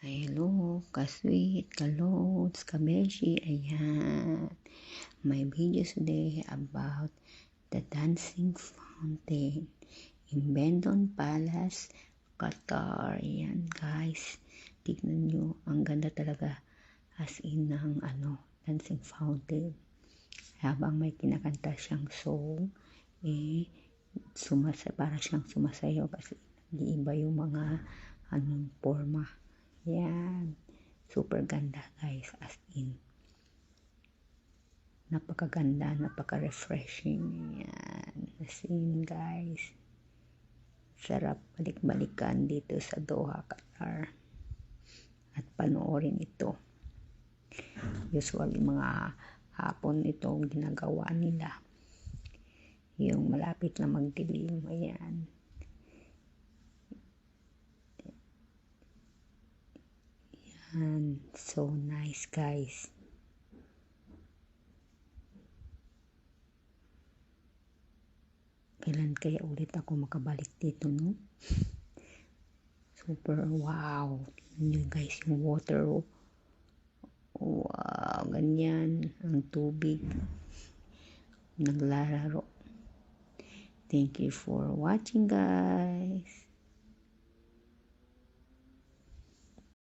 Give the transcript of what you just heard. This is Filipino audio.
Hello, ka-sweet, ka-loads, ka-beshi, ayan. My video today about the dancing fountain in Bendon Palace, Qatar. Ayan guys, tignan nyo, ang ganda talaga as in ng dancing fountain. Habang may kinakanta siyang song, para siyang sumasayaw kasi nag-iiba yung mga forma. Yan. Super ganda guys. As in. Napakaganda. Napaka-refreshing. Yan. As in guys. Sarap balik-balikan dito sa Doha, Qatar. At panoorin ito. Usually mga hapon itong ginagawa nila. Yung malapit na magdilim. Ayan. And so nice guys. Kailan kaya ulit ako makabalik dito, no? Super wow. Tingnan nyo guys yung water. Wow, ganyan ang tubig. Naglalaro. Thank you for watching guys.